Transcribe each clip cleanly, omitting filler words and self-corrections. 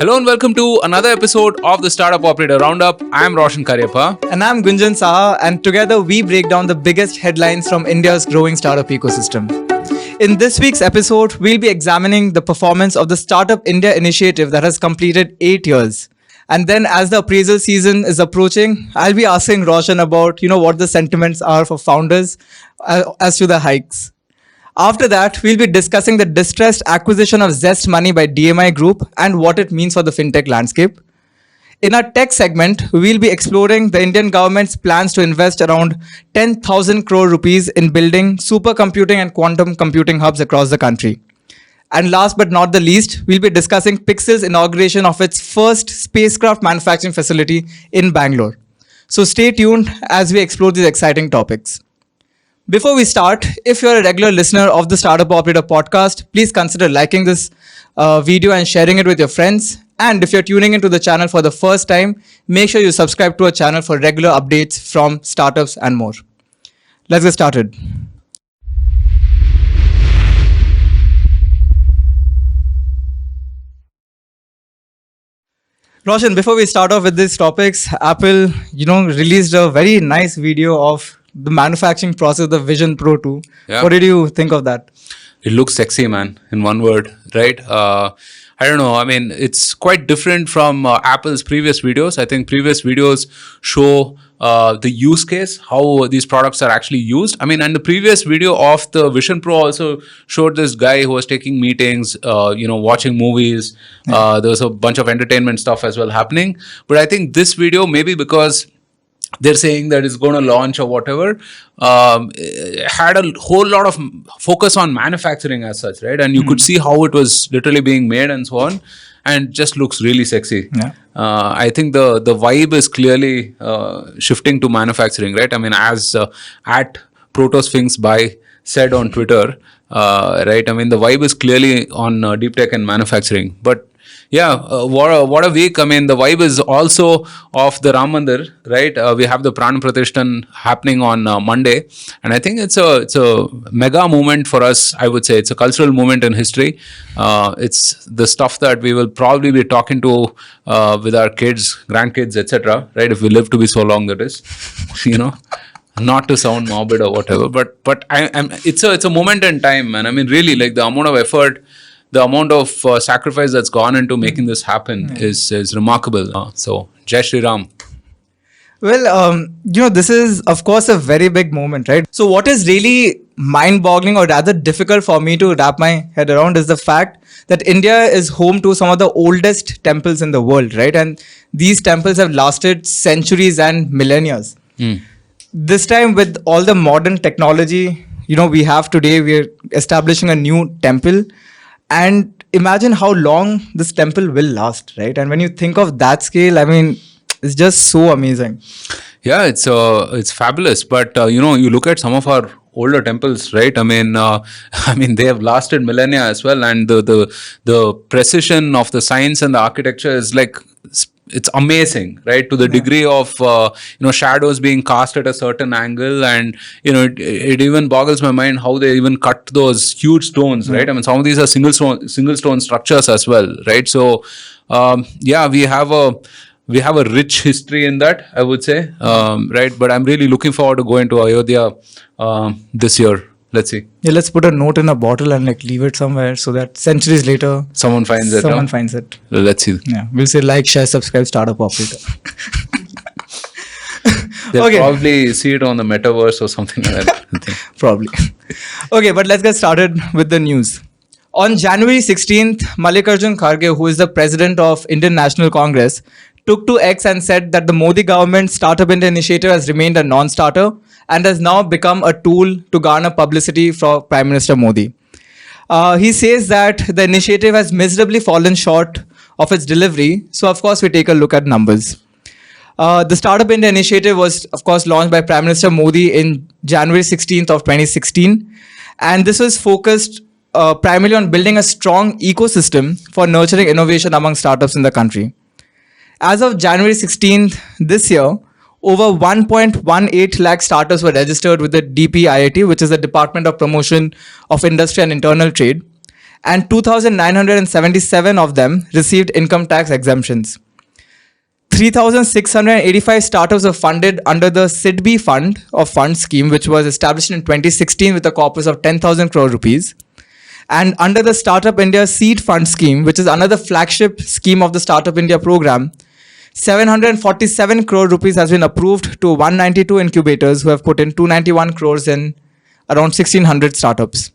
Hello and welcome to another episode of the Startup Operator Roundup. I am Roshan And I'm Gunjan and together we break down the biggest headlines from India's growing startup ecosystem. In this week's episode, we'll be examining the performance of the Startup India initiative that has completed 8 years. And then as the appraisal season is approaching, I'll be asking Roshan about, what the sentiments are for founders as to the hikes. After that, we'll be discussing the distressed acquisition of Zest money by DMI Group and what it means for the fintech landscape. In our tech segment, we'll be exploring the Indian government's plans to invest around 10,000 crore rupees in building supercomputing and quantum computing hubs across the country. And last but not the least, we'll be discussing Pixxel's inauguration of its first spacecraft manufacturing facility in Bangalore. So stay tuned as we explore these exciting topics. Before we start, if you're a regular listener of the Startup Operator podcast, please consider liking this video and sharing it with your friends. And if you're tuning into the channel for the first time, make sure you subscribe to our channel for regular updates from startups and more. Let's get started. Roshan, before we start off with these topics, Apple, released a very nice video of the manufacturing process of the Vision Pro 2. Yeah. What did you think of that? It looks sexy, man, in one word, right? I don't know. I mean, it's quite different from Apple's previous videos. I think previous videos show the use case, how these products are actually used. I mean, and the previous video of the Vision Pro also showed this guy who was taking meetings, watching movies. There was a bunch of entertainment stuff as well happening. But I think this video, maybe because they're saying that it's going to launch or whatever, had a whole lot of focus on manufacturing as such, right? And you could see how it was literally being made and so on, and just looks really sexy. Yeah. I think the vibe is clearly shifting to manufacturing, right? I mean, as at Protosphinx by said on Twitter, right? I mean, the vibe is clearly on deep tech and manufacturing, but yeah, what a week. I mean, the vibe is also of the Ram Mandir, right? We have the Pran Pratishthan happening on Monday. And I think it's a mega moment for us, I would say. It's a cultural moment in history. It's the stuff that we will probably be talking to with our kids, grandkids, etc., right? If we live to be so long, that is, not to sound morbid or whatever. But it's a moment in time, man. I mean, really, like the amount of effort, the amount of sacrifice that's gone into making this happen is remarkable. So, Jai Shri Ram. Well, this is, of course, a very big moment, right? So what is really mind-boggling or rather difficult for me to wrap my head around is the fact that India is home to some of the oldest temples in the world, right? And these temples have lasted centuries and millennia. This time with all the modern technology, we have today, we're establishing a new temple. And imagine how long this temple will last, right? And when you think of that scale, I mean, it's just so amazing. Yeah, it's fabulous. But you look at some of our older temples, right? I mean, they have lasted millennia as well, and the precision of the science and the architecture is like, it's amazing, right? To the degree of shadows being cast at a certain angle, and it even boggles my mind how they even cut those huge stones, right? I mean, some of these are single stone structures as well, right? So we have a rich history in that, I would say, right? But I'm really looking forward to going to Ayodhya this year. Let's see. Yeah, let's put a note in a bottle and leave it somewhere so that centuries later someone finds it. Let's see. Yeah, we'll say like, share, subscribe, Startup Operator. They'll probably see it on the metaverse or something like that. Probably. Okay, but let's get started with the news. On January 16th, Mallikarjun Kharge, who is the president of Indian National Congress, took to X and said that the Modi government's Startup India initiative has remained a non-starter and has now become a tool to garner publicity for Prime Minister Modi. He says that the initiative has miserably fallen short of its delivery. So, of course, we take a look at numbers. The Startup India initiative was, of course, launched by Prime Minister Modi in January 16th of 2016. And this was focused primarily on building a strong ecosystem for nurturing innovation among startups in the country. As of January 16th this year, over 1.18 lakh startups were registered with the DPIIT, which is the Department of Promotion of Industry and Internal Trade. and 2,977 of them received income tax exemptions. 3,685 startups were funded under the SIDBI Fund of Funds scheme, which was established in 2016 with a corpus of 10,000 crore rupees. And under the Startup India Seed Fund scheme, which is another flagship scheme of the Startup India program, 747 crore rupees has been approved to 192 incubators who have put in 291 crores in around 1,600 startups.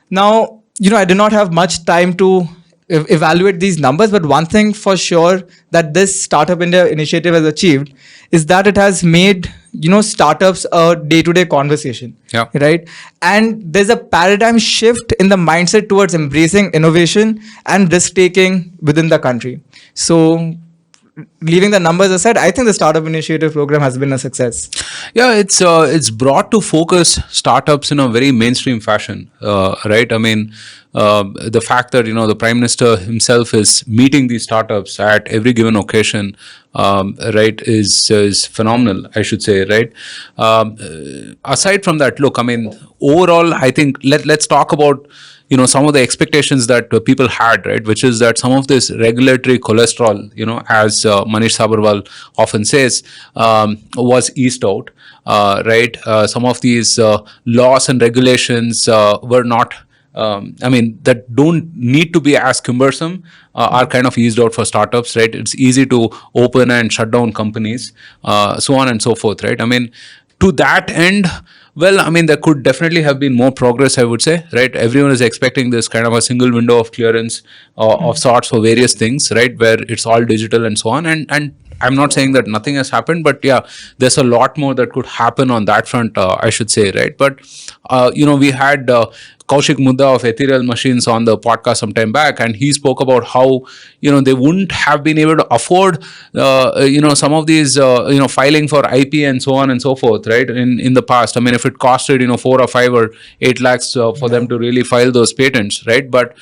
Now, I do not have much time to evaluate these numbers, but one thing for sure that this Startup India initiative has achieved is that it has made startups a day-to-day conversation. Yeah. Right. And there's a paradigm shift in the mindset towards embracing innovation and risk taking within the country. So, leaving the numbers aside, I think the Startup Initiative program has been a success. Yeah, it's brought to focus startups in a very mainstream fashion, right? I mean, the fact that the Prime Minister himself is meeting these startups at every given occasion, right, is phenomenal, I should say, right? Aside from that, look, I mean, overall, I think let's talk about some of the expectations that people had, right, which is that some of this regulatory cholesterol, as Manish Sabharwal often says, was eased out, right? Some of these laws and regulations were not, that don't need to be as cumbersome, are kind of eased out for startups, right? It's easy to open and shut down companies, so on and so forth, right? I mean, to that end, well, I mean, there could definitely have been more progress, I would say, right? Everyone is expecting this kind of a single window of clearance of sorts for various things, right? Where it's all digital and so on. And I'm not saying that nothing has happened, but yeah, there's a lot more that could happen on that front, I should say, right? But, we had Kaushik Mudda of Ethereal Machines on the podcast some time back, and he spoke about how they wouldn't have been able to afford some of these filing for IP and so on and so forth, right? In the past, I mean, if it costed 4 or 5 or 8 lakhs for them to really file those patents, right? But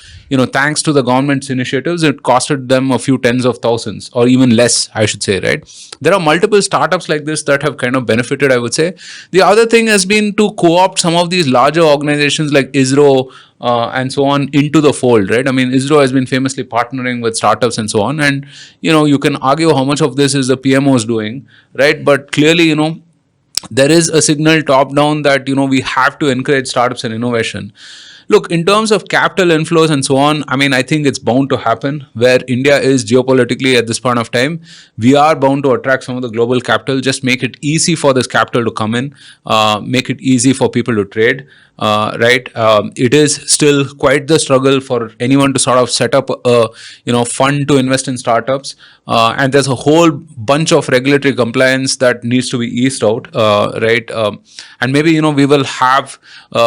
thanks to the government's initiatives, it costed them a few tens of thousands or even less, I should say, right? There are multiple startups like this that have kind of benefited, I would say. The other thing has been to co-opt some of these larger organizations like ISRO and so on into the fold, right? I mean, ISRO has been famously partnering with startups and so on. And, you can argue how much of this is the PMOs doing, right? But clearly, there is a signal top down that, we have to encourage startups and innovation. Look, in terms of capital inflows and so on, I mean, I think it's bound to happen where India is geopolitically at this point of time. We are bound to attract some of the global capital. Just make it easy for this capital to come in, make it easy for people to trade. Right? It is still quite the struggle for anyone to sort of set up a fund to invest in startups, and there's a whole bunch of regulatory compliance that needs to be eased out, right? And maybe we will have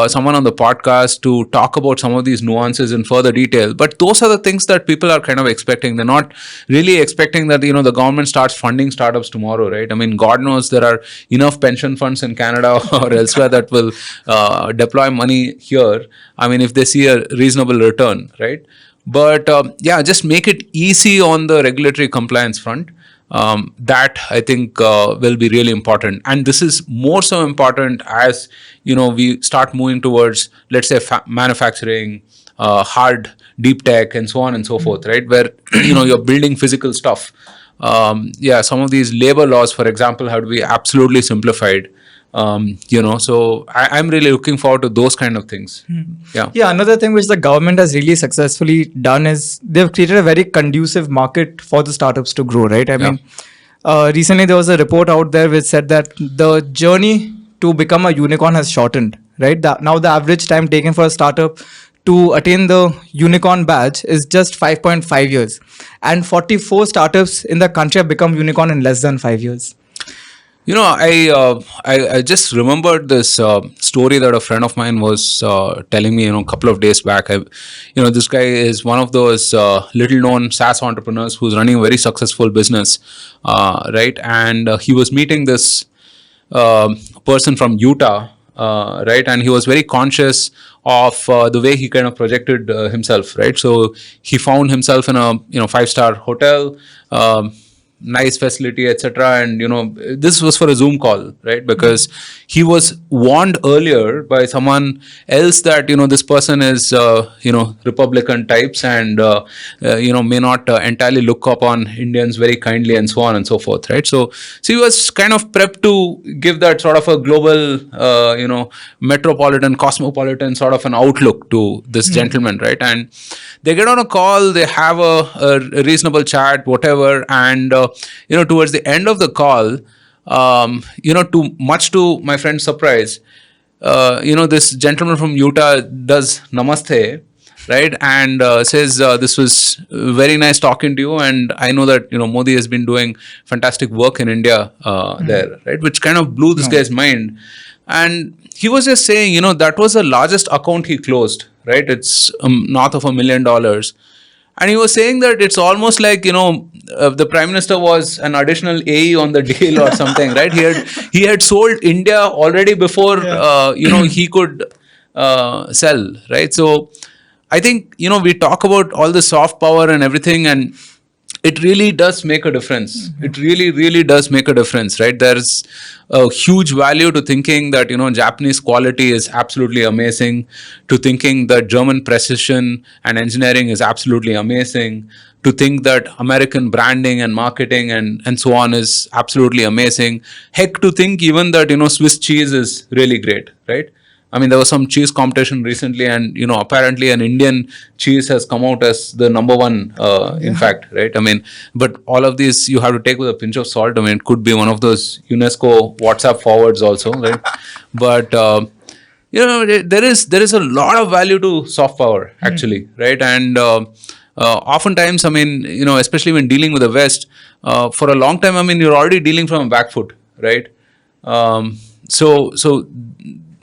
someone on the podcast to talk about some of these nuances in further detail. But those are the things that people are kind of expecting. They're not really expecting that the government starts funding startups tomorrow, right? I mean, God knows there are enough pension funds in Canada or elsewhere that will deploy money here, I mean, if they see a reasonable return, right? But yeah, just make it easy on the regulatory compliance front. That I think will be really important, and this is more so important as we start moving towards, let's say, manufacturing, hard deep tech, and so on and so forth, right? Where you're building physical stuff. Yeah, some of these labor laws, for example, have to be absolutely simplified. So I'm really looking forward to those kind of things. Yeah. Another thing which the government has really successfully done is they've created a very conducive market for the startups to grow, right? I mean, recently there was a report out there which said that the journey to become a unicorn has shortened, right? Now the average time taken for a startup to attain the unicorn badge is just 5.5 years, and 44 startups in the country have become unicorn in less than 5 years. I just remembered this story that a friend of mine was telling me, a couple of days back. This guy is one of those little-known SaaS entrepreneurs who's running a very successful business, right? And he was meeting this person from Utah, right? And he was very conscious of the way he kind of projected himself, right? So he found himself in a 5-star hotel. nice facility, etc. And this was for a Zoom call, right? Because he was warned earlier by someone else that this person is Republican types, and may not entirely look upon Indians very kindly, and so on and so forth, right? So he was kind of prepped to give that sort of a global metropolitan, cosmopolitan sort of an outlook to this gentleman, right? And they get on a call, they have a reasonable chat, whatever, and towards the end of the call, to my friend's surprise, this gentleman from Utah does namaste, right? And says, this was very nice talking to you, and I know that Modi has been doing fantastic work in India there, right? Which kind of blew this guy's mind. And he was just saying, that was the largest account he closed, right? It's north of $1 million. And he was saying that it's almost like, the Prime Minister was an additional AE on the deal or something, right? He had sold India already before, he could sell, right? So I think, we talk about all the soft power and everything, and it really does make a difference. It really, really does make a difference, right? There's a huge value to thinking that, Japanese quality is absolutely amazing, to thinking that German precision and engineering is absolutely amazing, to think that American branding and marketing and so on is absolutely amazing. Heck, to think even that, Swiss cheese is really great, right? I mean, there was some cheese competition recently, and apparently an Indian cheese has come out as the number one. In fact, right? I mean, but all of these you have to take with a pinch of salt. I mean, it could be one of those UNESCO WhatsApp forwards also, right? But there is a lot of value to soft power actually, right? And oftentimes, I mean, especially when dealing with the West, for a long time, I mean, you're already dealing from a back foot, right? So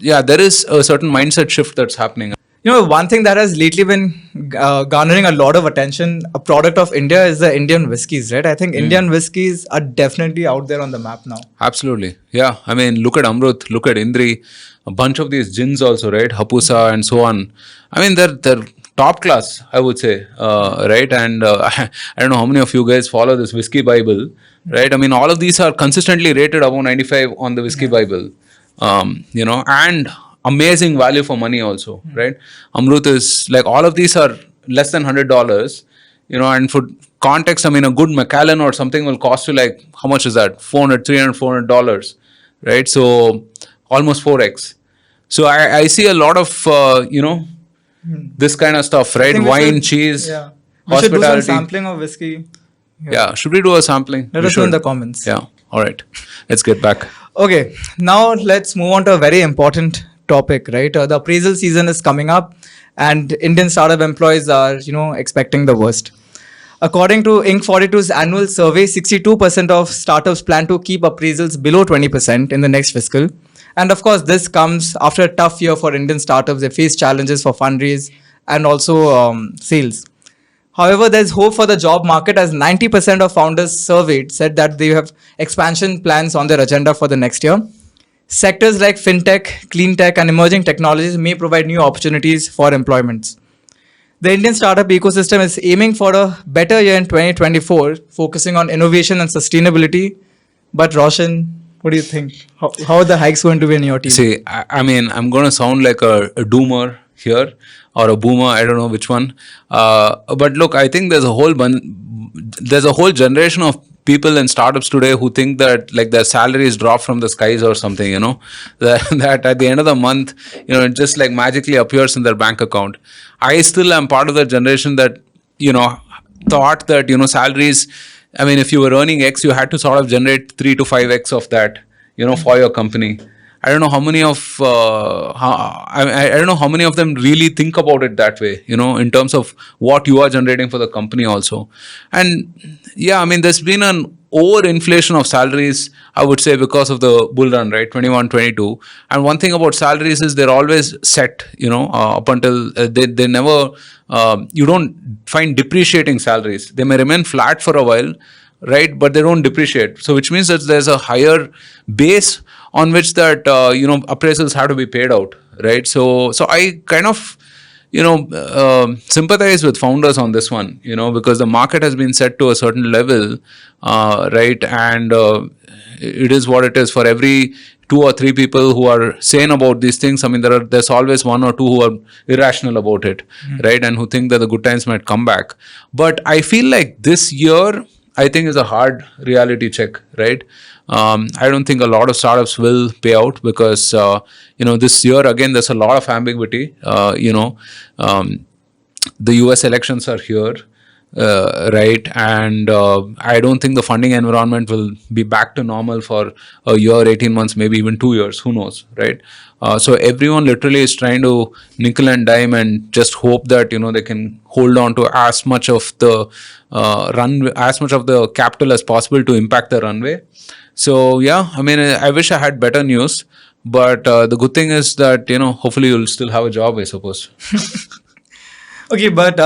yeah, there is a certain mindset shift that's happening. One thing that has lately been garnering a lot of attention, a product of India, is the Indian whiskies, right? I think Indian whiskies are definitely out there on the map now. Absolutely. Yeah. I mean, look at Amrut, look at Indri, a bunch of these gins also, right? Hapusa and so on. I mean, they're top class, I would say, right? And I don't know how many of you guys follow this Whiskey Bible, right? I mean, all of these are consistently rated above 95 on the Whiskey Bible. And amazing value for money also, right? Amrut is like, all of these are less than $100, and for context, I mean, a good Macallan or something will cost you like, how much is that? $400, right? So almost 4x. So I see a lot of, this kind of stuff, right? Wine, cheese, we should do some sampling of whiskey. Yeah, should we do a sampling? Let us know in the comments. Yeah, all right. Let's get back. Okay, now let's move on to a very important topic, right? The appraisal season is coming up, and Indian startup employees are, expecting the worst. According to Inc. 42's annual survey, 62% of startups plan to keep appraisals below 20% in the next fiscal. And of course, this comes after a tough year for Indian startups. They face challenges for fundraise and also sales. However, there's hope for the job market, as 90% of founders surveyed said that they have expansion plans on their agenda for the next year. Sectors like fintech, clean tech, and emerging technologies may provide new opportunities for employments. The Indian startup ecosystem is aiming for a better year in 2024, focusing on innovation and sustainability. But Roshan, what do you think? How are the hikes going to be in your team? See, I mean, I'm going to sound like a doomer here, or a boomer, I don't know which one. But look, I think there's a whole generation of people in startups today who think that like their salaries drop from the skies or something, that at the end of the month, it just like magically appears in their bank account. I still am part of the generation that, thought that, salaries, I mean, if you were earning X, you had to sort of generate 3 to 5X of that, for your company. I don't know how many of I don't know how many of them really think about it that way, in terms of what you are generating for the company also. And yeah, I mean, there's been an overinflation of salaries, I would say, because of the bull run, right? 21, 22. And one thing about salaries is they're always set, up until they never, you don't find depreciating salaries. They may remain flat for a while, right? But they don't depreciate. So which means that there's a higher base on which that, appraisals have to be paid out, right? So I kind of, sympathize with founders on this one, because the market has been set to a certain level, right? And it is what it is. For every 2 or 3 people who are sane about these things, I mean, there's always 1 or 2 who are irrational about it, right? And who think that the good times might come back. But I feel like this year, I think, is a hard reality check, right? I don't think a lot of startups will pay out because, this year, again, there's a lot of ambiguity. The US elections are here, right? And I don't think the funding environment will be back to normal for a year, 18 months, maybe even 2 years. Who knows, right? So everyone literally is trying to nickel and dime and just hope that, they can hold on to as much of the runway, as much of the capital as possible to impact the runway. So yeah, I mean, I wish I had better news, but the good thing is that, hopefully you'll still have a job, I suppose. Okay, but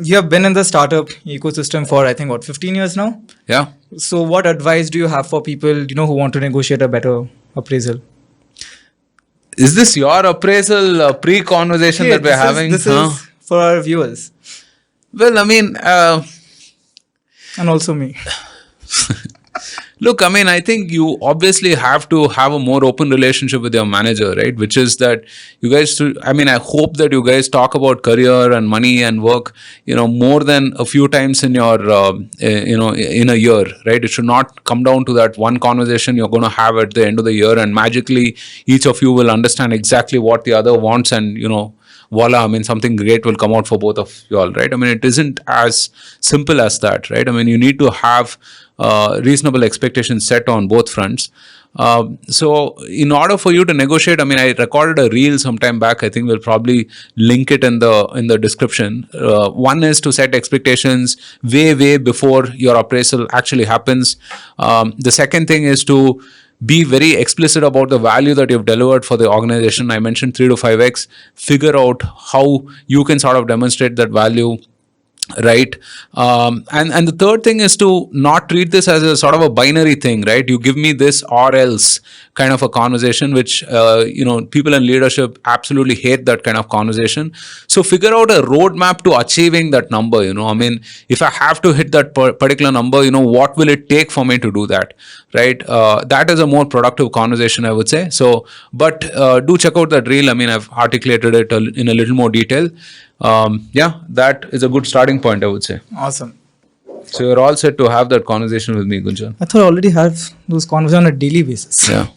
you have been in the startup ecosystem for, I think, 15 years now? Yeah. So what advice do you have for people, who want to negotiate a better appraisal? Is this your appraisal pre-conversation that we're having? This is for our viewers. Well, I mean... and also me. Look, I mean, I think you obviously have to have a more open relationship with your manager, right? Which is that you guys, I hope that you guys talk about career and money and work, more than a few times in your, in a year, right? It should not come down to that one conversation you're going to have at the end of the year and magically each of you will understand exactly what the other wants and, voila, I mean, something great will come out for both of you all, right? I mean, it isn't as simple as that, right? I mean, you need to have reasonable expectations set on both fronts. So in order for you to negotiate, I mean, I recorded a reel sometime back. I think we'll probably link it in the description. One is to set expectations way before your appraisal actually happens. The second thing is to be very explicit about the value that you've delivered for the organization. I mentioned 3 to 5x. Figure out how you can sort of demonstrate that value, right? And the third thing is to not treat this as a sort of a binary thing, right? You give me this or else kind of a conversation, which people in leadership absolutely hate that kind of conversation. So figure out a roadmap to achieving that number. I mean, if I have to hit that particular number, what will it take for me to do that, right? That is a more productive conversation, I would say. So, but do check out that reel. I mean, I've articulated it in a little more detail. That is a good starting point, I would say. Awesome. So you're all set to have that conversation with me, Gunjan. I thought I already have those conversations on a daily basis. Yeah.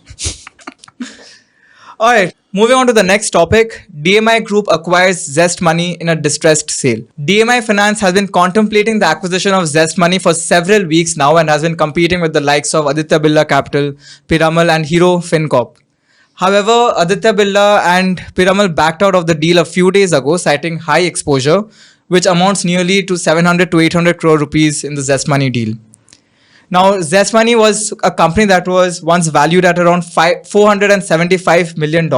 All right. Moving on to the next topic. DMI Group acquires Zest Money in a distressed sale. DMI Finance has been contemplating the acquisition of Zest Money for several weeks now and has been competing with the likes of Aditya Birla Capital, Piramal and Hero FinCorp. However, Aditya Birla and Piramal backed out of the deal a few days ago, citing high exposure, which amounts nearly to 700 to 800 crore rupees in the Zest Money deal. Now, Zest Money was a company that was once valued at around $475 million.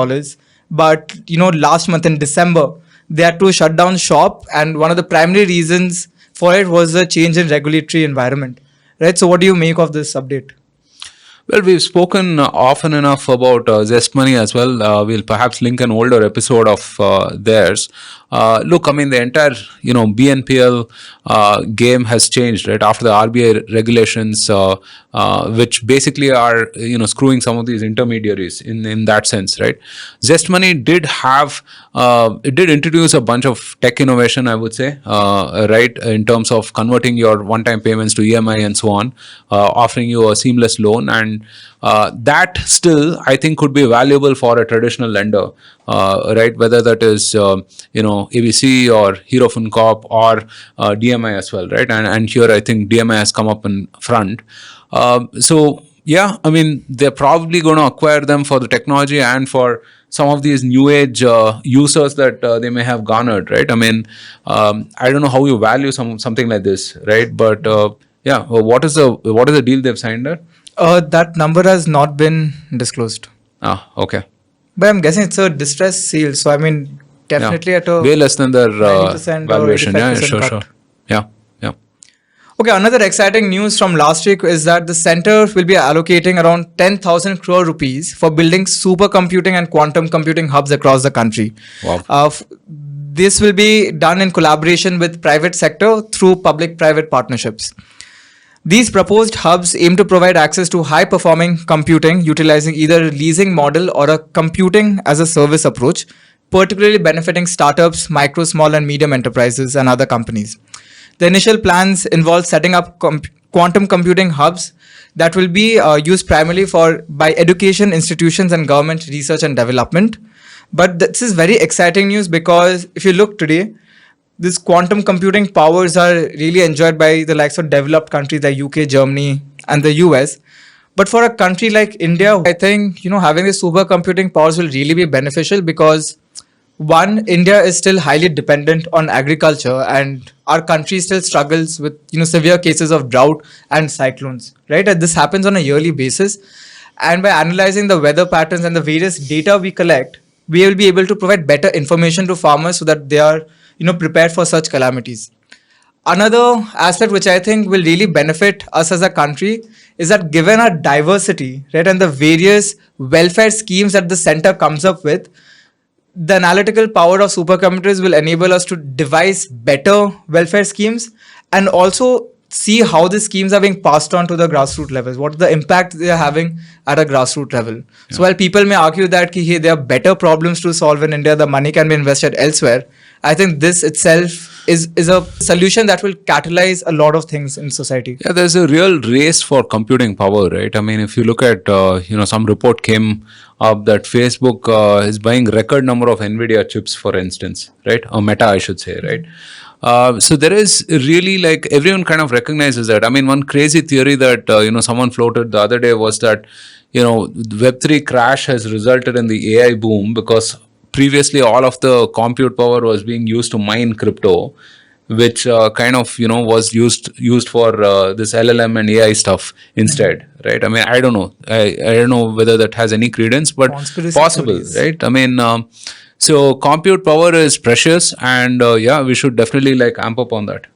But, last month in December, they had to shut down shop. And one of the primary reasons for it was a change in regulatory environment. Right? So what do you make of this update? Well, we've spoken often enough about Zest Money as well. We'll perhaps link an older episode of theirs. Look, I mean, the entire, BNPL game has changed, right? After the RBI regulations, which basically are, screwing some of these intermediaries in that sense, right? Zest Money did introduce a bunch of tech innovation, I would say, right? In terms of converting your one-time payments to EMI and so on, offering you a seamless loan. And that still, I think, could be valuable for a traditional lender, right? Whether that is, ABC or Hero FinCorp or DMI as well, right? And here, I think DMI has come up in front. So, yeah, I mean, they're probably going to acquire them for the technology and for some of these new age users that they may have garnered, right? I mean, I don't know how you value something like this, right? But what is the deal they've signed there? That number has not been disclosed. Okay. But I'm guessing it's a distressed sale. So, I mean, definitely at a way less than their 90% valuation. Or 85% Yeah, sure. Yeah. Okay, another exciting news from last week is that the center will be allocating around 10,000 crore rupees for building supercomputing and quantum computing hubs across the country. Wow. This will be done in collaboration with private sector through public-private partnerships. These proposed hubs aim to provide access to high-performing computing utilizing either a leasing model or a computing as a service approach, particularly benefiting startups, micro, small, and medium enterprises, and other companies. The initial plans involve setting up quantum computing hubs that will be used primarily by education institutions and government research and development. But this is very exciting news because if you look today, these quantum computing powers are really enjoyed by the likes of developed countries like UK, Germany, and the US. But for a country like India, I think having these supercomputing powers will really be beneficial because one, India is still highly dependent on agriculture, and our country still struggles with severe cases of drought and cyclones. Right, and this happens on a yearly basis. And by analyzing the weather patterns and the various data we collect, we will be able to provide better information to farmers so that they are prepared for such calamities. Another aspect which I think will really benefit us as a country is that given our diversity, right, and the various welfare schemes that the center comes up with, the analytical power of supercomputers will enable us to devise better welfare schemes and also see how the schemes are being passed on to the grassroots levels, what the impact they are having at a grassroots level. Yeah. So while people may argue that hey, there are better problems to solve in India, the money can be invested elsewhere, I think this itself is a solution that will catalyze a lot of things in society. Yeah, there's a real race for computing power, right? I mean, if you look at, some report came up that Facebook is buying record number of NVIDIA chips, for instance, right? Or Meta, I should say, right? So there is really everyone kind of recognizes that. I mean, one crazy theory that, someone floated the other day was that, Web3 crash has resulted in the AI boom because previously all of the compute power was being used to mine crypto, which was used for this LLM and AI stuff instead, right? I mean, I don't know. I don't know whether that has any credence, but possible, right? I mean, so compute power is precious, and we should definitely amp up on that.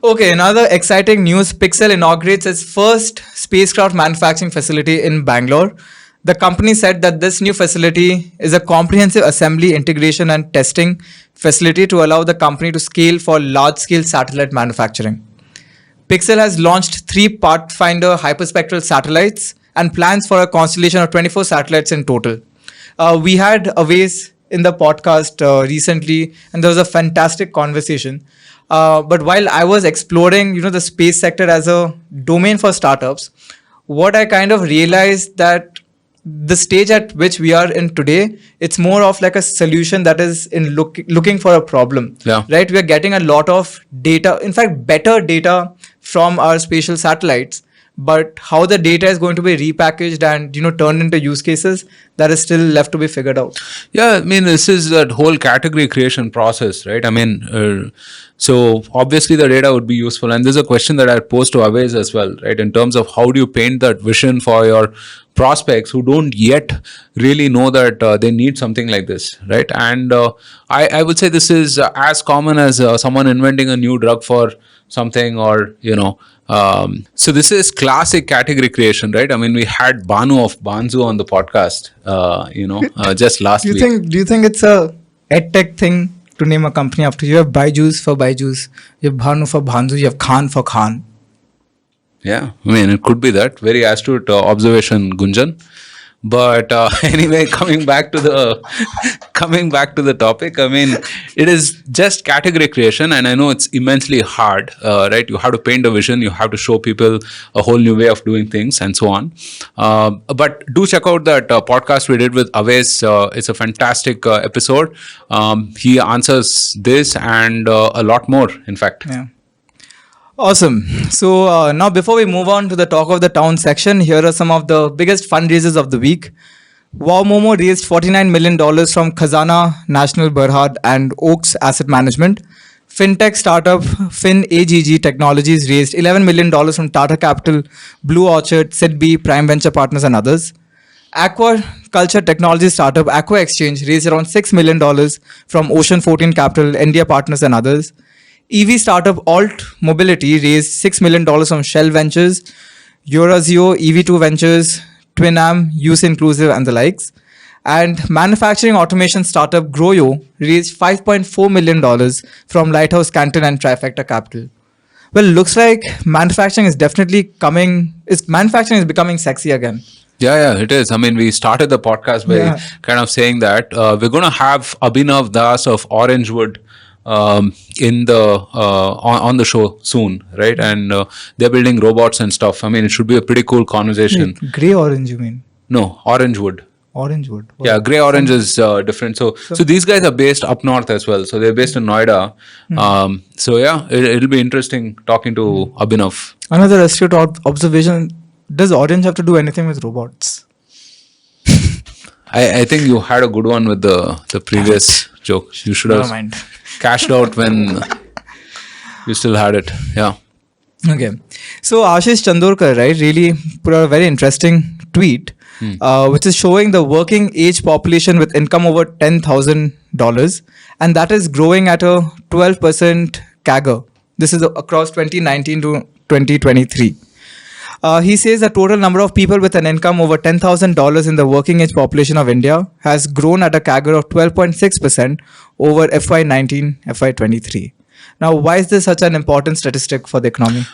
Okay, another exciting news. Pixxel inaugurates its first spacecraft manufacturing facility in Bangalore. The company said that this new facility is a comprehensive assembly, integration, and testing facility to allow the company to scale for large-scale satellite manufacturing. Pixxel has launched 3 Pathfinder hyperspectral satellites and plans for a constellation of 24 satellites in total. We had Awais in the podcast recently, and there was a fantastic conversation. But while I was exploring, the space sector as a domain for startups, what I kind of realized that the stage at which we are in today, it's more of a solution that is in looking for a problem. Yeah. Right? We are getting a lot of data, in fact, better data from our spatial satellites. But how the data is going to be repackaged and turned into use cases, that is still left to be figured out. Yeah, I mean, this is that whole category creation process, right? I mean, so obviously the data would be useful, and there's a question that I posed to Awais as well, right? In terms of how do you paint that vision for your prospects who don't yet really know that they need something like this, right? And I would say this is as common as someone inventing a new drug for something, or so this is classic category creation, right? I mean, we had Banu of Banzu on the podcast, just last week. Do you think it's a edtech thing to name a company after you? You have Byju's for Byju's, you have Bhanu for Bhanzu, you have Khan for Khan. Yeah, I mean, it could be that. Very astute observation, Gunjan. But anyway, coming back to the topic, I mean, it is just category creation, and I know it's immensely hard, right? You have to paint a vision, you have to show people a whole new way of doing things, and so on. But do check out that podcast we did with Awais. It's a fantastic episode. He answers this and a lot more, in fact. Yeah. Awesome. So now before we move on to the talk of the town section, here are some of the biggest fundraisers of the week. Wow Momo raised $49 million from Khazana, National Berhad, and Oaks Asset Management. Fintech startup FinAGG Technologies raised $11 million from Tata Capital, Blue Orchard, SIDBI, Prime Venture Partners, and others. Aquaculture technology startup Aqua Exchange raised around $6 million from Ocean 14 Capital, India Partners, and others. EV startup Alt Mobility raised $6 million from Shell Ventures, Eurazeo, EV2 Ventures, Twinam, Use Inclusive, and the likes. And manufacturing automation startup Groyo raised $5.4 million from Lighthouse Canton and Trifecta Capital. Well, looks like manufacturing is manufacturing is becoming sexy again. Yeah, it is. I mean, we started the podcast by kind of saying that we're going to have Abhinav Das of Orangewood in the on the show soon, right? And they're building robots and stuff. I mean, it should be a pretty cool conversation. Wait, grey orange, you mean? No, Orangewood. Orangewood. What? Yeah, grey orange is different. So these guys are based up north as well. So they're based in Noida. So yeah, it'll be interesting talking to Abhinav. Another astute observation: does Orange have to do anything with robots? I think you had a good one with the previous joke. You should have cashed out when you still had it. Yeah. Okay. So Ashish Chandorkar, right, really put out a very interesting tweet, which is showing the working age population with income over $10,000, and that is growing at a 12% CAGR. This is across 2019 to 2023. He says the total number of people with an income over $10,000 in the working age population of India has grown at a CAGR of 12.6% over FY19, FY23. Now, why is this such an important statistic for the economy?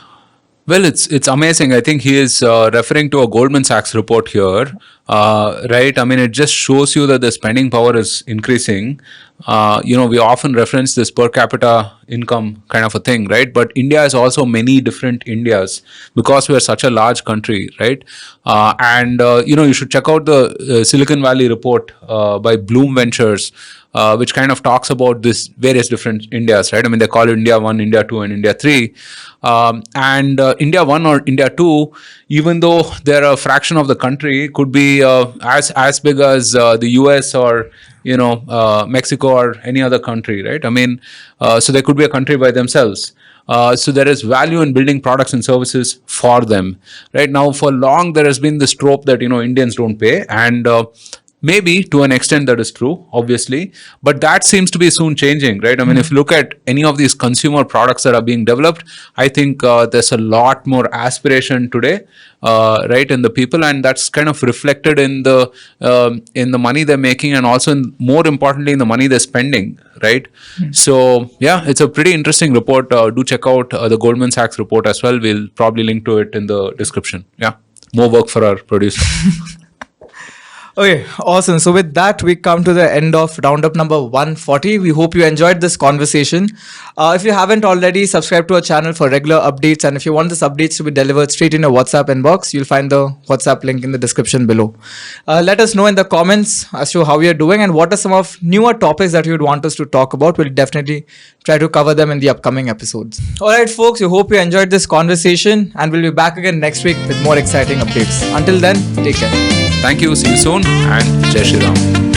Well, it's amazing. I think he is referring to a Goldman Sachs report here, right? I mean, it just shows you that the spending power is increasing. We often reference this per capita income kind of a thing, right? But India is also many different Indias because we are such a large country, right? You should check out the Silicon Valley report by Bloom Ventures, which kind of talks about this various different Indias, right? I mean, they call it India 1, India 2, and India 3. India 1 or India 2, even though they're a fraction of the country, could be as big as the US or Mexico or any other country, right? I mean, so they could be a country by themselves. So there is value in building products and services for them, right? Now, for long, there has been this trope that, Indians don't pay. And maybe to an extent that is true, obviously, but that seems to be soon changing, right? I mean, if you look at any of these consumer products that are being developed, I think there's a lot more aspiration today, right, in the people, and that's kind of reflected in the money they're making, and also more importantly in the money they're spending, right? So yeah, it's a pretty interesting report. Do check out the Goldman Sachs report as well. We'll probably link to it in the description. Yeah, more work for our producer. Okay, awesome. So with that, we come to the end of roundup number 140. We hope you enjoyed this conversation. If you haven't already, subscribe to our channel for regular updates. And if you want these updates to be delivered straight in your WhatsApp inbox, you'll find the WhatsApp link in the description below. Let us know in the comments as to how we are doing and what are some of newer topics that you would want us to talk about. We'll definitely try to cover them in the upcoming episodes. All right, folks, we hope you enjoyed this conversation, and we'll be back again next week with more exciting updates. Until then, take care. Thank you. See you soon. And Jai Shri Ram.